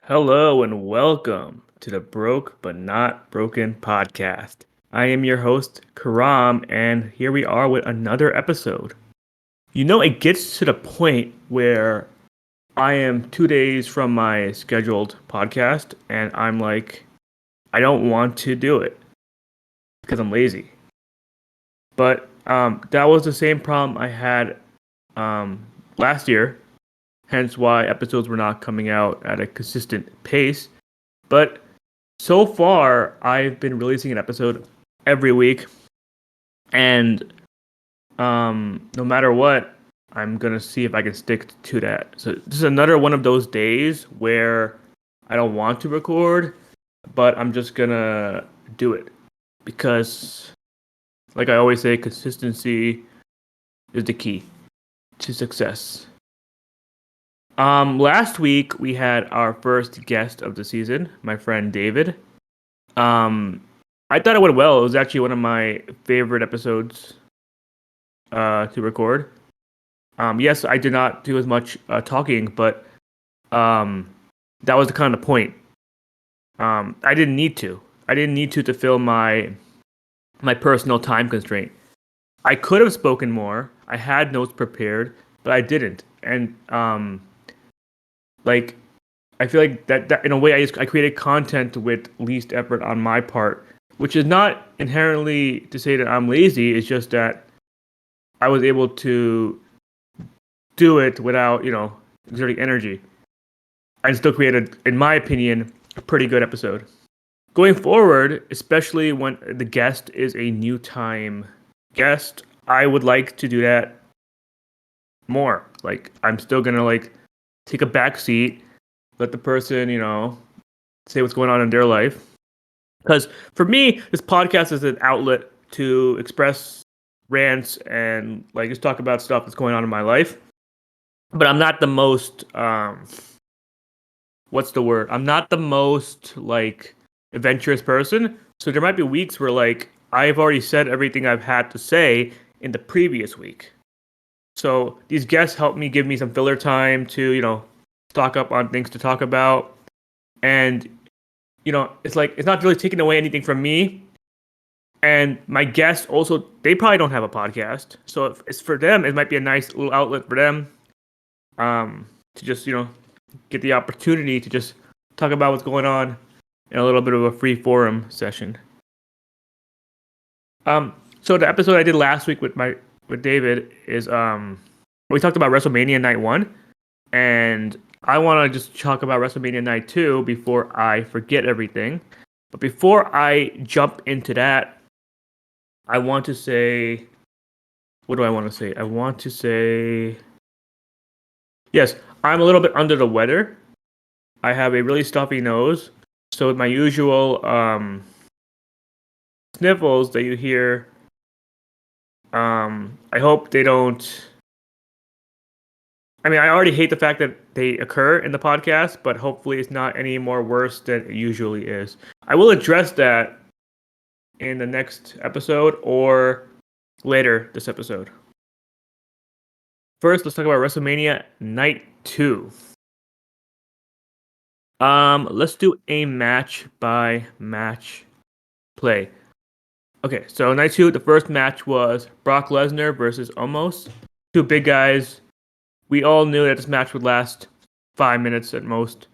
Hello and welcome to the Broke But Not Broken podcast. I am your host, Khurram, and here we are with another episode. It gets to the point where I am 2 days from my scheduled podcast, and I'm like, I don't want to do it because I'm lazy. But that was the same problem I had last year, hence why episodes were not coming out at a consistent pace. But so far, I've been releasing an episode every week, and no matter what, I'm gonna see if I can stick to that. So this is another one of those days where I don't want to record, but I'm just gonna do it because, like I always say, consistency is the key to success. Last week we had our first guest of the season, my friend David. Um, I thought it went well. It was actually one of my favorite episodes to record. Yes, I did not do as much talking, but that was the kind of point. I didn't need to. I didn't need to fill my personal time constraint. I could have spoken more. I had notes prepared, but I didn't. And like I feel like that in a way I created content with least effort on my part, which is not inherently to say that I'm lazy. It's just that I was able to do it without, exerting energy. And still created, in my opinion, a pretty good episode. Going forward, especially when the guest is a new time guest, I would like to do that more. Like I'm still gonna take a back seat, let the person, say what's going on in their life. Because for me, this podcast is an outlet to express rants and just talk about stuff that's going on in my life. But I'm not the most what's the word? I'm not the most adventurous person. So there might be weeks where I've already said everything I've had to say in the previous week. So these guests help me give me some filler time to, stock up on things to talk about. And it's not really taking away anything from me. And my guests also, they probably don't have a podcast. So if it's for them, it might be a nice little outlet for them to just, get the opportunity to just talk about what's going on in a little bit of a free forum session. So the episode I did last week with David is we talked about WrestleMania Night 1, and I want to just talk about WrestleMania Night 2 before I forget everything. But before I jump into that, I want to say, what do I want to say? I want to say, yes, I'm a little bit under the weather. I have a really stuffy nose, so with my usual sniffles that you hear, I hope they don't. I mean, I already hate the fact that they occur in the podcast, but hopefully it's not any more worse than it usually is. I will address that in the next episode or later this episode. First, let's talk about WrestleMania Night 2. Let's do a match by match play. Okay, so Night 2, the first match was Brock Lesnar versus Omos. Two big guys. We all knew that this match would last 5 minutes at most.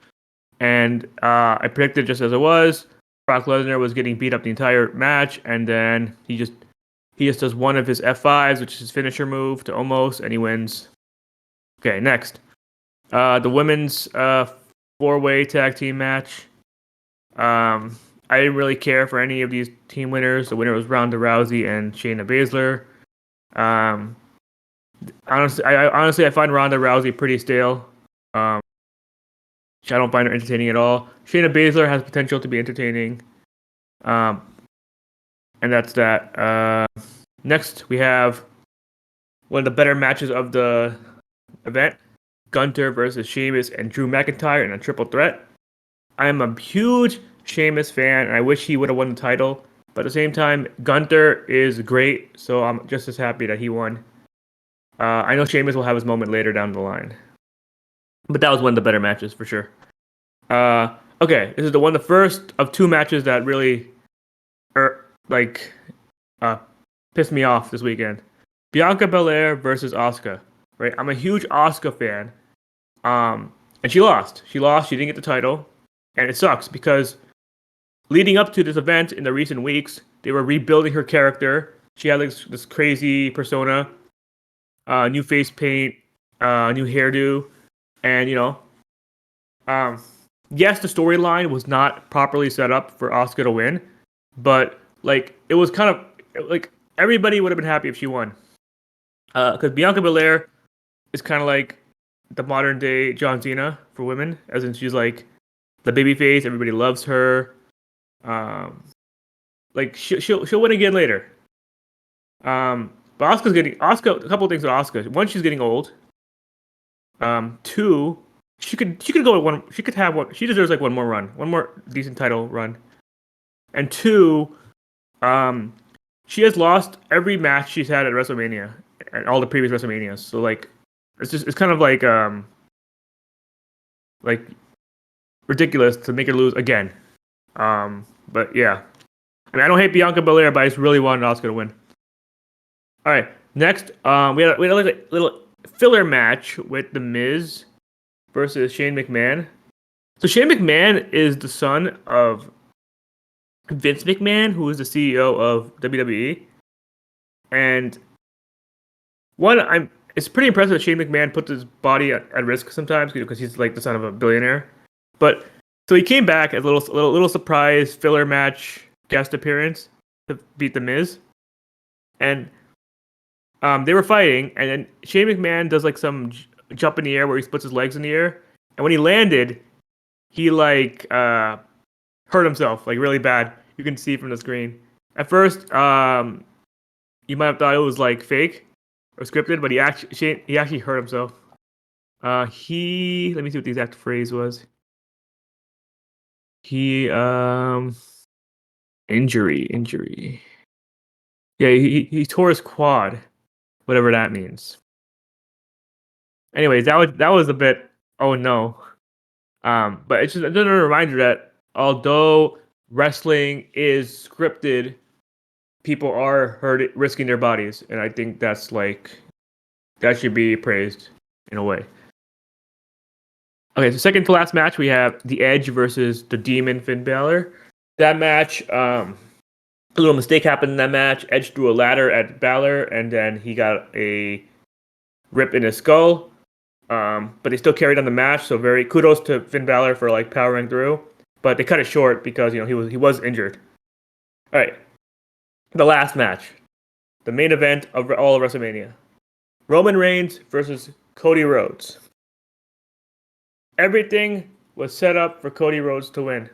And I predicted just as it was. Brock Lesnar was getting beat up the entire match, and then he just does one of his F5s, which is his finisher move, to Omos, and he wins. Okay, next. The women's four-way tag team match. I didn't really care for any of these team winners. The winner was Ronda Rousey and Shayna Baszler. Honestly, I find Ronda Rousey pretty stale. I don't find her entertaining at all. Shayna Baszler has potential to be entertaining. And that's that. Next, we have one of the better matches of the event. Gunther versus Sheamus and Drew McIntyre in a triple threat. I am a huge Sheamus fan, and I wish he would have won the title. But at the same time, Gunther is great, so I'm just as happy that he won. I know Sheamus will have his moment later down the line. But that was one of the better matches, for sure. Okay, this is the first of two matches that really, like, uh, pissed me off this weekend. Bianca Belair versus Asuka. Right, I'm a huge Asuka fan. And she lost. She lost. She didn't get the title, and it sucks because leading up to this event in the recent weeks, they were rebuilding her character. She had like this crazy persona, new face paint, new hairdo, and um, yes, the storyline was not properly set up for Asuka to win, but like it was kind of like everybody would have been happy if she won. Because Bianca Belair is kind of like the modern day John Cena for women, as in she's like the baby face. Everybody loves her. Um, like she'll win again later. But Asuka's getting Asuka. A couple of things with Asuka. One, she's getting old. Two, she could go with one. She could have one. She deserves like one more run, one more decent title run. And two, um, she has lost every match she's had at WrestleMania and all the previous WrestleManias. So like, it's kind of like ridiculous to make her lose again. But yeah, I mean I don't hate Bianca Belair, but I just really wanted Asuka to win. All right, next, we had like a little filler match with The Miz versus Shane McMahon. So Shane McMahon is the son of Vince McMahon, who is the CEO of WWE. And one, it's pretty impressive that Shane McMahon puts his body at risk sometimes because he's like the son of a billionaire. But so he came back as a little surprise filler match guest appearance to beat The Miz, and they were fighting, and then Shane McMahon does like some jump in the air where he puts his legs in the air, and when he landed, he like hurt himself like really bad. You can see from the screen. At first, you might have thought it was like fake or scripted, but he actually hurt himself. He let me see what the exact phrase was. He injury. Yeah, he tore his quad, whatever that means. Anyways, that was a bit oh no. But it's just another reminder that although wrestling is scripted, people are risking their bodies, and I think that's like that should be praised in a way. Okay, so second to last match we have The Edge versus the Demon Finn Balor. That match, a little mistake happened in that match. Edge threw a ladder at Balor, and then he got a rip in his skull. But they still carried on the match, so very kudos to Finn Balor for like powering through. But they cut it short because he was injured. All right, the last match, the main event of all of WrestleMania: Roman Reigns versus Cody Rhodes. Everything was set up for Cody Rhodes to win.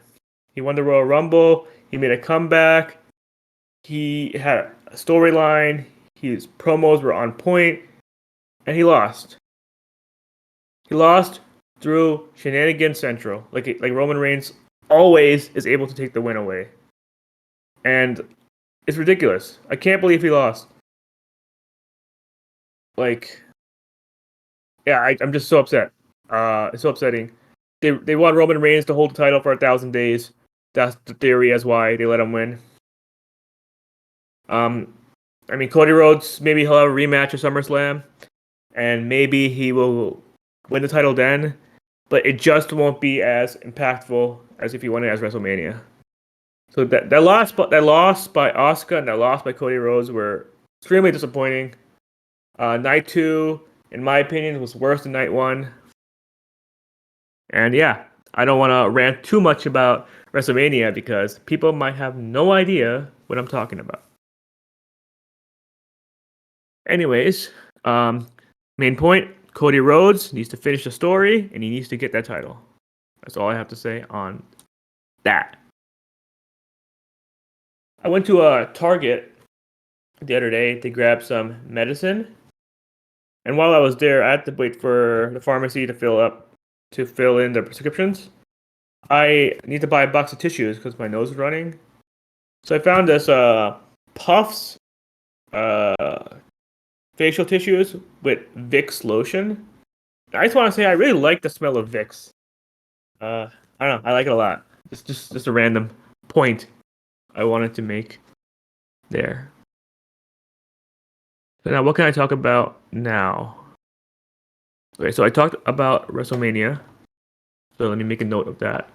He won the Royal Rumble. He made a comeback. He had a storyline. His promos were on point, and he lost. He lost through Shenanigans Central. Like Roman Reigns always is able to take the win away. And it's ridiculous. I can't believe he lost. Like, yeah, I'm just so upset. It's so upsetting. They want Roman Reigns to hold the title for 1,000 days. That's the theory as why they let him win. I mean, Cody Rhodes, maybe he'll have a rematch at SummerSlam, and maybe he will win the title then, but it just won't be as impactful as if he won it as WrestleMania. So that loss by Asuka and that loss by Cody Rhodes were extremely disappointing. Night 2, in my opinion, was worse than Night 1. And yeah, I don't want to rant too much about WrestleMania because people might have no idea what I'm talking about. Anyways, main point, Cody Rhodes needs to finish the story and he needs to get that title. That's all I have to say on that. I went to a Target the other day to grab some medicine. And while I was there, I had to wait for the pharmacy to fill in the prescriptions. I need to buy a box of tissues because my nose is running. So I found this Puffs facial tissues with Vicks lotion. I just want to say I really like the smell of Vicks. I don't know. I like it a lot. It's just a random point I wanted to make there. So now, what can I talk about now? Okay, so I talked about WrestleMania. So let me make a note of that.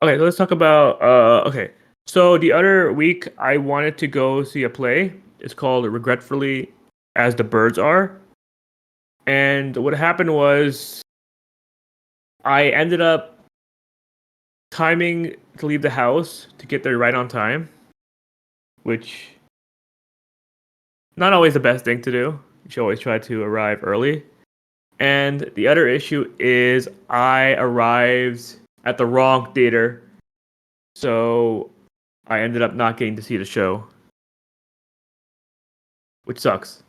Okay, so let's talk about okay. So the other week I wanted to go see a play. It's called Regretfully as the Birds Are. And what happened was I ended up timing to leave the house to get there right on time, which not always the best thing to do. You should always try to arrive early. And the other issue is I arrived at the wrong theater, so I ended up not getting to see the show, which sucks.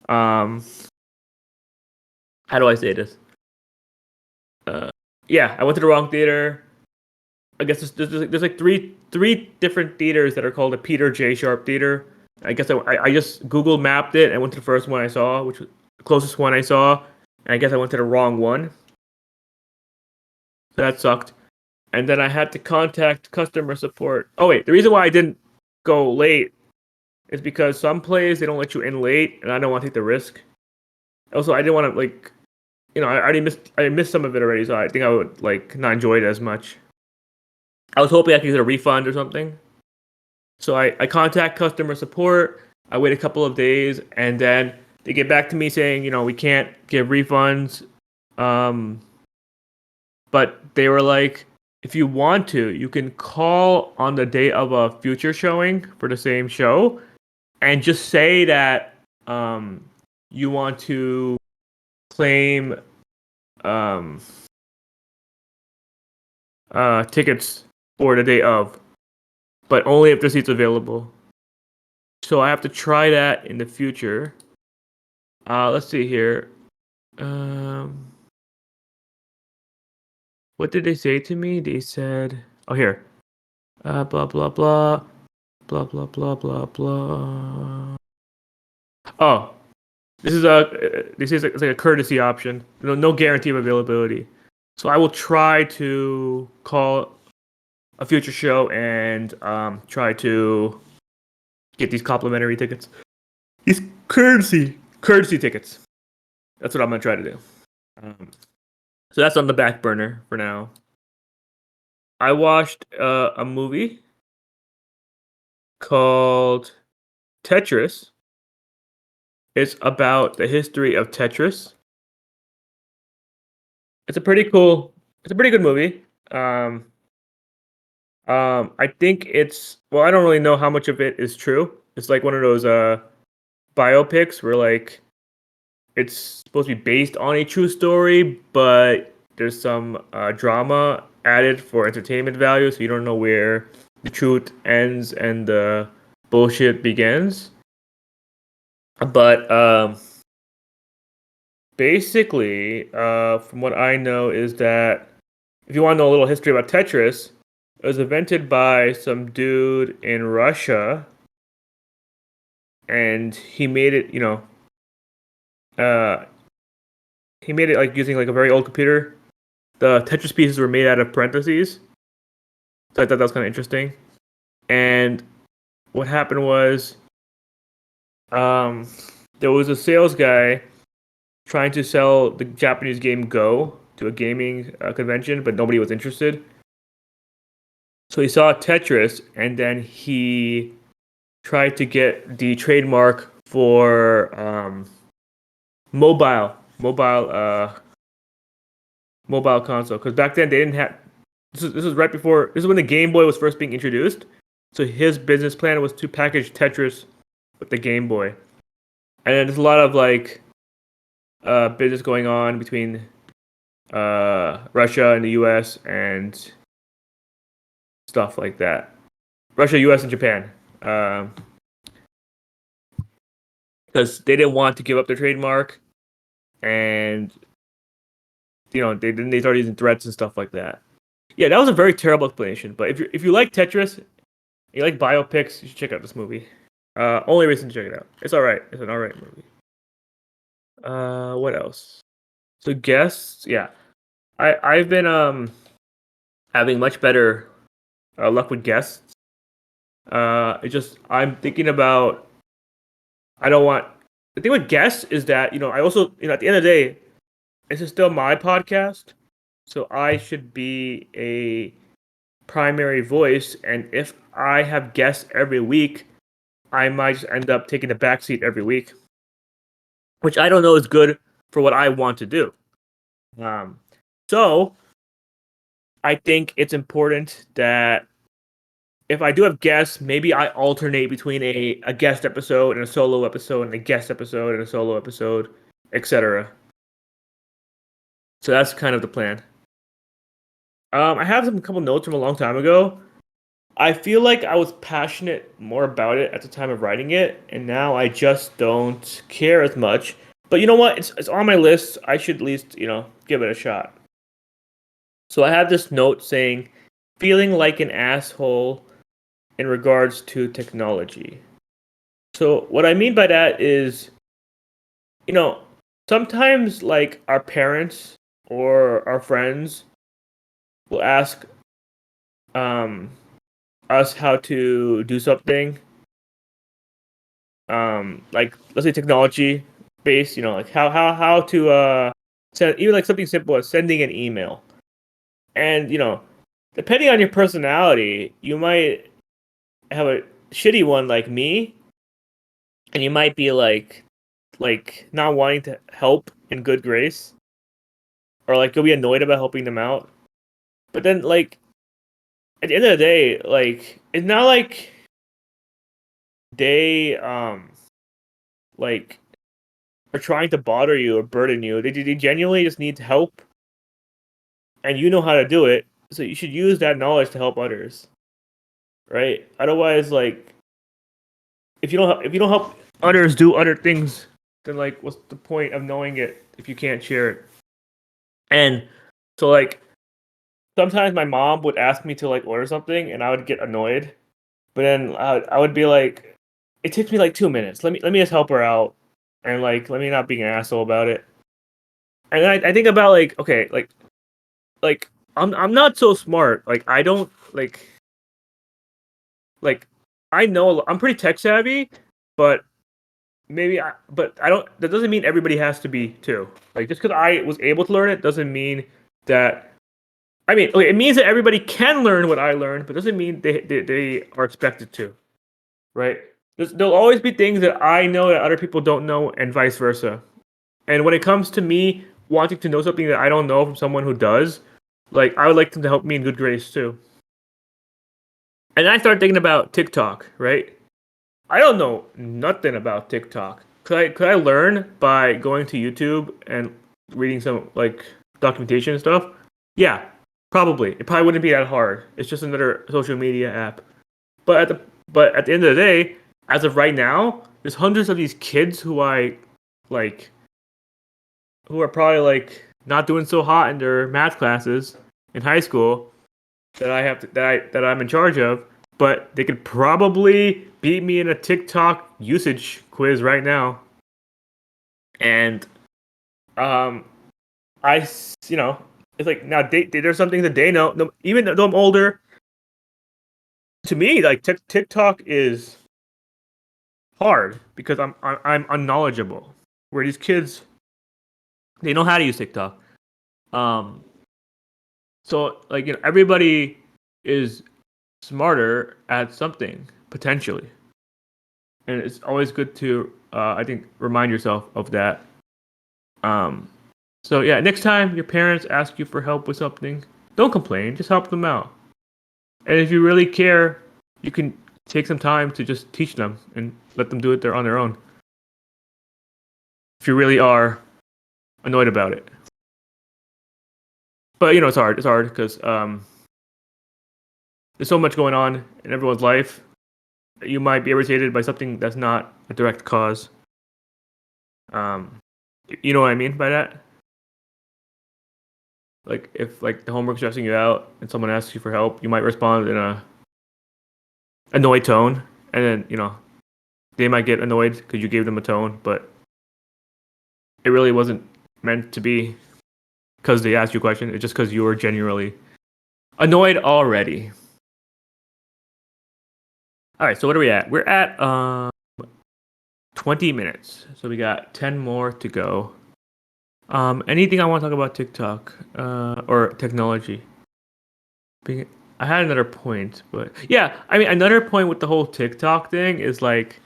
Um, how do I say this? Uh, yeah, I went to the wrong theater. I guess there's like three different theaters that are called the Peter J. Sharp Theater. I guess I just Google mapped it and went to the first one I saw, which was the closest one I saw. And I guess I went to the wrong one, so that sucked. And then I had to contact customer support. Oh wait, the reason why I didn't go late is because some plays they don't let you in late, and I don't want to take the risk. Also, I didn't want to like, I missed some of it already, so I think I would like not enjoy it as much. I was hoping I could get a refund or something. So I contact customer support. I wait a couple of days, and then they get back to me saying, we can't give refunds. Um, but they were like, if you want to, you can call on the day of a future showing for the same show, and just say that you want to claim um, tickets for the day of, but only if the seat's available. So I have to try that in the future. Let's see here. Um, what did they say to me? They said, "Oh, here. Blah blah blah, blah blah blah blah blah." Oh, this is it's like a courtesy option. No guarantee of availability. So I will try to call a future show and try to get these complimentary tickets. These courtesy tickets. That's what I'm gonna try to do. Um, so that's on the back burner for now. I watched a movie called Tetris. It's about the history of Tetris. It's a pretty cool. It's a pretty good movie. Um, I think it's well. I don't really know how much of it is true. It's like one of those biopics where like it's supposed to be based on a true story, but there's some drama added for entertainment value, so you don't know where the truth ends and the bullshit begins. But basically, from what I know, is that if you want to know a little history about Tetris, it was invented by some dude in Russia, and he made it. Uh, he made it like using like a very old computer. The Tetris pieces were made out of parentheses, so I thought that was kind of interesting. And what happened was, um, there was a sales guy trying to sell the Japanese game Go to a gaming convention, but nobody was interested. So he saw Tetris, and then he tried to get the trademark for mobile mobile console. Because back then they didn't have. This was right before. This is when the Game Boy was first being introduced. So his business plan was to package Tetris with the Game Boy, and then there's a lot of like business going on between Russia and the U.S. and stuff like that. Russia, U.S. and Japan, because they didn't want to give up their trademark, and they started using threats and stuff like that. Yeah, that was a very terrible explanation. But if you like Tetris, you like biopics, you should check out this movie. Only reason to check it out. It's all right. It's an all right movie. What else? So guests, yeah. I've been having much better luck with guests. I'm thinking about. I don't want. The thing with guests is that I also at the end of the day, this is still my podcast, so I should be a primary voice. And if I have guests every week, I might just end up taking the backseat every week, which I don't know is good for what I want to do. So I think it's important that if I do have guests, maybe I alternate between a guest episode and a solo episode and a guest episode and a solo episode, etc. So that's kind of the plan. I have some couple notes from a long time ago. I feel like I was passionate more about it at the time of writing it, and now I just don't care as much. But you know what? It's on my list. I should at least give it a shot. So I have this note saying, feeling like an asshole in regards to technology. So what I mean by that is, sometimes like our parents or our friends will ask us how to do something, like let's say technology based, like how to send, even like something simple as sending an email. And depending on your personality, you might have a shitty one like me, and you might be like not wanting to help in good grace, or like you'll be annoyed about helping them out. But then like at the end of the day, like it's not like they like are trying to bother you or burden you. They genuinely just need help, and you know how to do it, so you should use that knowledge to help others, right? Otherwise, like if you don't help others do other things, then like what's the point of knowing it if you can't share it? And so like sometimes my mom would ask me to like order something, and I would get annoyed, but then I would be like, it takes me like 2 minutes. Let me just help her out, and like let me not be an asshole about it. And then I think about like, okay, like I'm not so smart. Like I don't like I know I'm pretty tech savvy, but but I don't. That doesn't mean everybody has to be too. Like just because I was able to learn it doesn't mean that. I mean, okay, it means that everybody can learn what I learned, but doesn't mean they are expected to, right? There'll always be things that I know that other people don't know, and vice versa. And when it comes to me wanting to know something that I don't know from someone who does, like I would like them to help me in good grace too. And I started thinking about TikTok, right? I don't know nothing about TikTok. Could I learn by going to YouTube and reading some like documentation and stuff? Yeah, probably. It probably wouldn't be that hard. It's just another social media app. But at the end of the day, as of right now, there's hundreds of these kids who I like who are probably like not doing so hot in their math classes in high school that I have to, that I'm in charge of, but they could probably beat me in a TikTok usage quiz right now. And um I it's like now there's something that they know. No, even though I'm older, to me like TikTok is hard because I'm unknowledgeable. Where these kids, they know how to use TikTok. Um so like everybody is smarter at something potentially, and it's always good to I think remind yourself of that. Um, so yeah, next time your parents ask you for help with something, don't complain. Just help them out. And if you really care, you can take some time to just teach them and let them do it on their own. If you really are annoyed about it, but it's hard. It's hard because there's so much going on in everyone's life. You might be irritated by something that's not a direct cause. Um, you know what I mean by that? Like if like the homework's stressing you out and someone asks you for help, you might respond in a annoyed tone, and then they might get annoyed because you gave them a tone, but it really wasn't meant to be because they asked you a question. It's just because you were genuinely Annoyed already. All right, so what are we at? We're at 20 minutes. So we got 10 more to go. Anything I want to talk about TikTok or technology? I had another point, but yeah, I mean another point with the whole TikTok thing is like,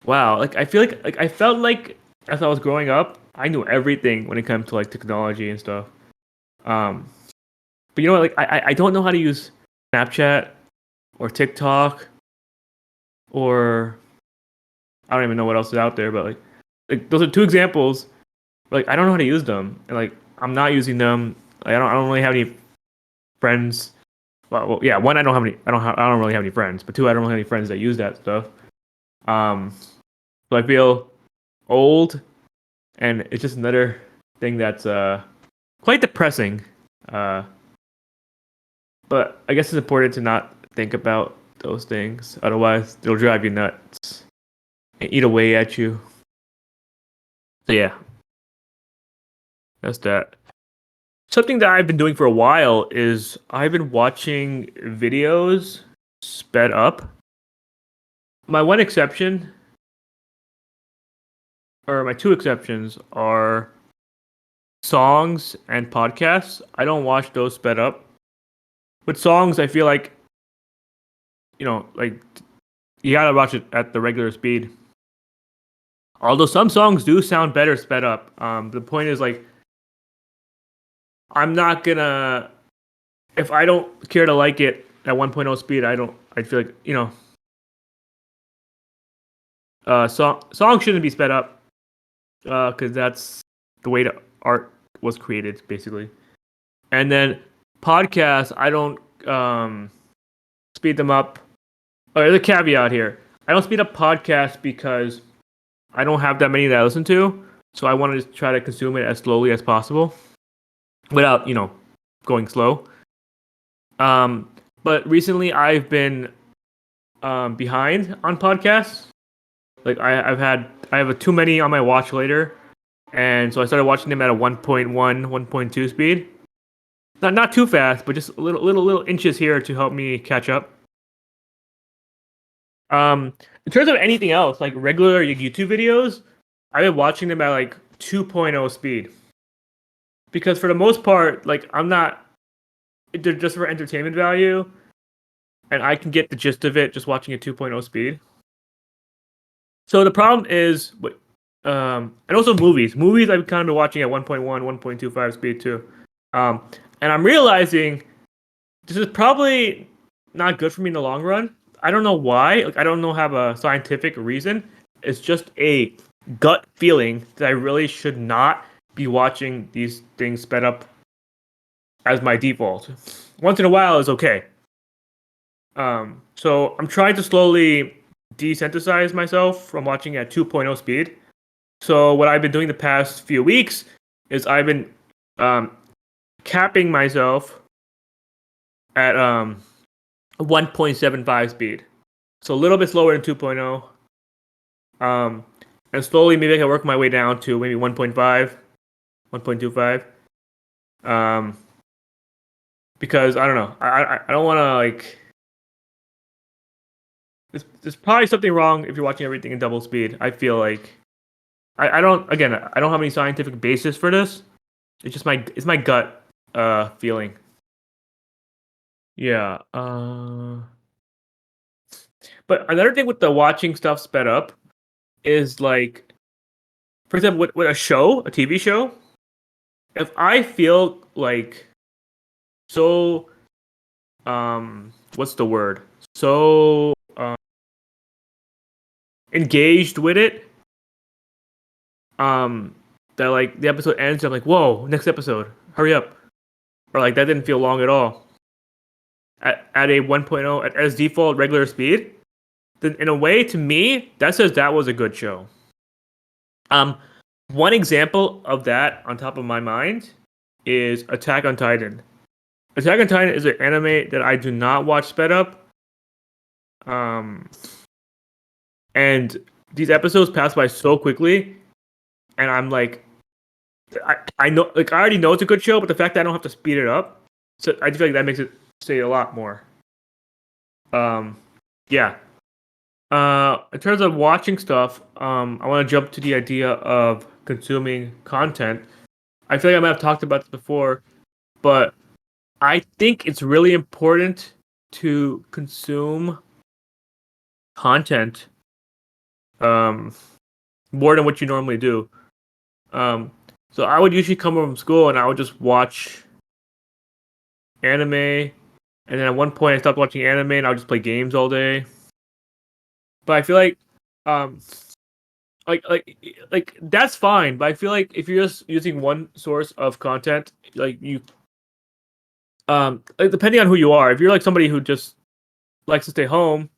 wow, like I feel like I felt like as I was growing up, I knew everything when it comes to like technology and stuff. Um, but you know what? Like I don't know how to use Snapchat or TikTok or I don't even know what else is out there. But like those are two examples. Like I don't know how to use them, and like I'm not using them. Like, I don't really have any friends. Yeah. One, I don't have any. I don't really have any friends. But two, I don't really have any friends that use that stuff. Um, so I feel old, and it's just another thing that's quite depressing. Uh, but I guess it's important to not think about those things. Otherwise, they'll drive you nuts and eat away at you. So yeah, that's that. Something that I've been doing for a while is I've been watching videos sped up. My one exception, or my two exceptions, are songs and podcasts. I don't watch those sped up. With songs, I feel like, like you gotta watch it at the regular speed. Although some songs do sound better sped up. The point is like I'm not gonna if I don't care to like it at 1.0 speed. I feel like song shouldn't be sped up because that's the way the art was created basically. And then podcasts, I don't speed them up. Oh, there's a caveat here. I don't speed up podcasts because I don't have that many that I listen to, so I want to just try to consume it as slowly as possible without, going slow. Um, but recently I've been behind on podcasts. Like I have a too many on my watch later, and so I started watching them at a 1.1, 1.2 speed. Not too fast, but just a little inches here to help me catch up. In terms of anything else, like regular YouTube videos, I've been watching them at like 2.0 speed. Because for the most part, like I'm not they're just for entertainment value and I can get the gist of it just watching at 2.0 speed. So the problem is and also movies. Movies I've kind of been watching at 1.1, 1.25 speed too. And I'm realizing this is probably not good for me in the long run. I don't know why. Like I don't know have a scientific reason. It's just a gut feeling that I really should not be watching these things sped up as my default. Once in a while is okay. So I'm trying to slowly desensitize myself from watching at 2.0 speed. So what I've been doing the past few weeks is I've been capping myself at 1.75 speed. So a little bit slower than 2.0. And slowly maybe I can work my way down to maybe 1.5, 1.25. Because I don't know. I don't want to like there's probably something wrong if you're watching everything in double speed. I feel like I don't I don't have any scientific basis for this. It's just my gut feeling. Yeah. But another thing with the watching stuff sped up is like, for example, with a TV show, if I feel like so, what's the word? So engaged with it, that like the episode ends, I'm like, whoa, next episode, hurry up, or like that didn't feel long at all. At a 1.0 as default regular speed, then in a way to me that says that was a good show. Um, One example of that on top of my mind is Attack on Titan. Attack on Titan is an anime that I do not watch sped up. And these episodes pass by so quickly, and I'm like, I know, like I already know it's a good show, but the fact that I don't have to speed it up, so I feel like that makes it say a lot more. Yeah. In terms of watching stuff, I want to jump to the idea of consuming content. I feel like I might have talked about this before, but I think it's really important to consume content um, more than what you normally do. Um, so I would usually come home from school and I would just watch anime, and then at one point I stopped watching anime and I would just play games all day. But I feel um, like that's fine. But I feel like if you're just using one source of content, like you, like, depending on who you are, if you're like somebody who just likes to stay home,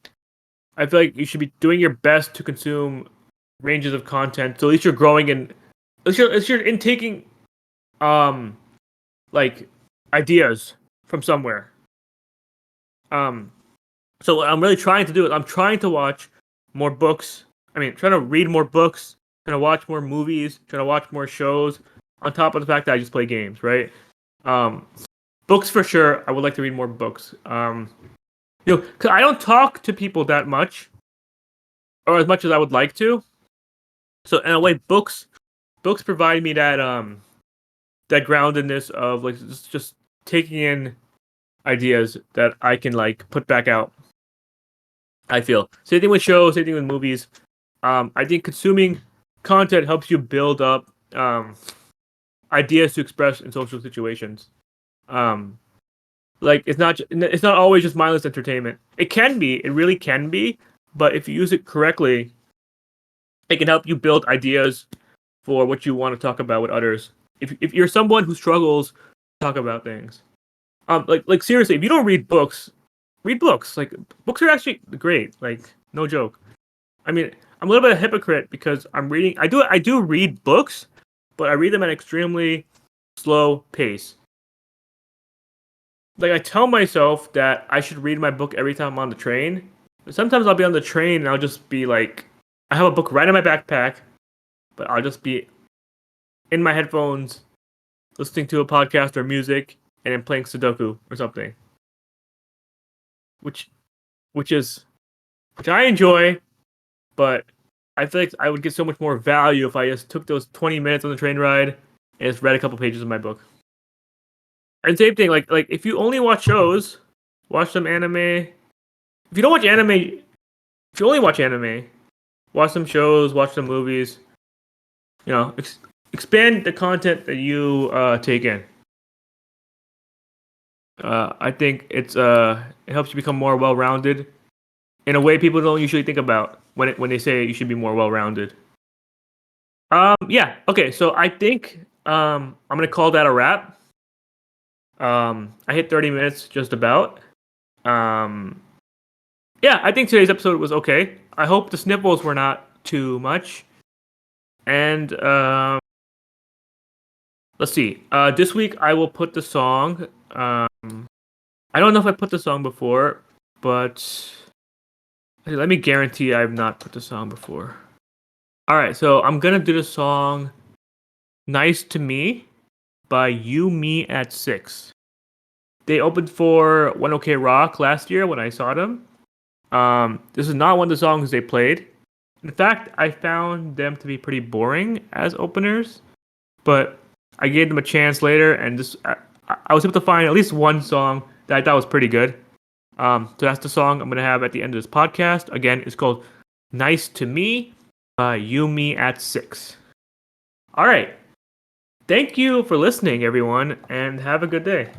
I feel like you should be doing your best to consume ranges of content. So at least you're growing and at least you're intaking like ideas from somewhere. Um, so what I'm really trying to do is I'm trying to watch more books. I mean, trying to read more books, trying to watch more movies, trying to watch more shows. On top of the fact that I just play games, right? Um, books for sure. I would like to read more books. Cause I don't talk to people that much, or as much as I would like to. So in a way, books provide me that groundedness of like just taking in ideas that I can like put back out. I feel same thing with shows, same thing with movies. I think consuming content helps you build up ideas to express in social situations. Um, like it's not always just mindless entertainment. It can be, it really can be, but if you use it correctly, it can help you build ideas for what you want to talk about with others. If you're someone who struggles to talk about things, like seriously, if you don't read books, read books. Like books are actually great. Like no joke. I mean, I'm a little bit of a hypocrite because I'm reading. I do read books, but I read them at an extremely slow pace. Like I tell myself that I should read my book every time I'm on the train. But sometimes I'll be on the train and I'll just be like, I have a book right in my backpack, but I'll just be in my headphones, listening to a podcast or music, and then playing Sudoku or something. Which, which is, which I enjoy, but I feel like I would get so much more value if I just took those 20 minutes on the train ride and just read a couple pages of my book. And same thing, like if you only watch shows, watch some anime. If you don't watch anime, if you only watch anime, watch some shows, watch some movies. Expand the content that you take in. I think it helps you become more well-rounded in a way people don't usually think about when they say you should be more well-rounded. Yeah. Okay. So I think I'm gonna call that a wrap. I hit 30 minutes just about. Um, yeah, I think today's episode was okay. I hope the sniffles were not too much. And let's see. This week I will put the song. I don't know if I put the song before, but let me guarantee I've not put the song before. All right, so I'm gonna do the song "Nice to Me" by You Me at 6. They opened for One OK Rock last year when I saw them. This is not one of the songs they played. In fact, I found them to be pretty boring as openers, but I gave them a chance later, and I was able to find at least one song that I thought was pretty good. So that's the song I'm gonna have at the end of this podcast. Again, it's called "Nice to Me" by You Me at 6. All right. Thank you for listening, everyone, and have a good day.